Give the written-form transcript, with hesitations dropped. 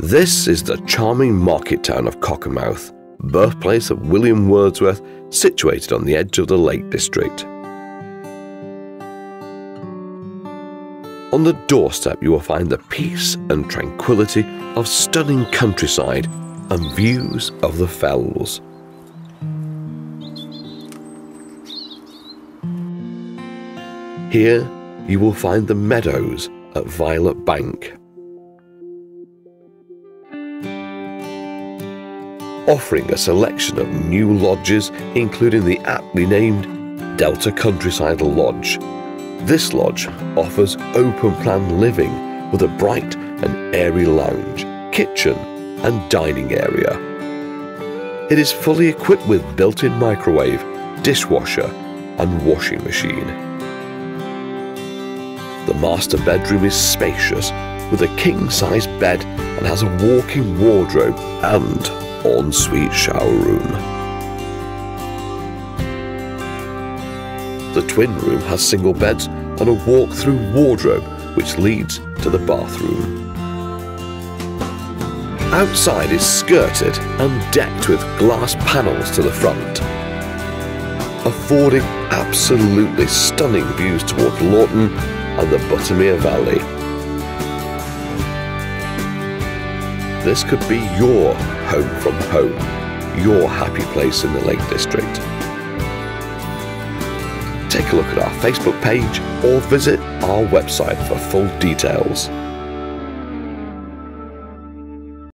This is the charming market town of Cockermouth, birthplace of William Wordsworth, situated on the edge of the Lake District. On the doorstep you will find the peace and tranquility of stunning countryside and views of the fells. Here you will find the Meadows at Violet Bank, offering a selection of new lodges including the aptly named Delta Countryside Lodge. This lodge offers open-plan living with a bright and airy lounge, kitchen and dining area. It is fully equipped with built-in microwave, dishwasher and washing machine. The master bedroom is spacious with a king-size bed and has a walk-in wardrobe and ensuite shower room. The twin room has single beds and a walk-through wardrobe which leads to the bathroom. Outside is skirted and decked with glass panels to the front, affording absolutely stunning views towards Lawton and the Buttermere Valley. This could be your home from home, your happy place in the Lake District. Take a look at our Facebook page or visit our website for full details.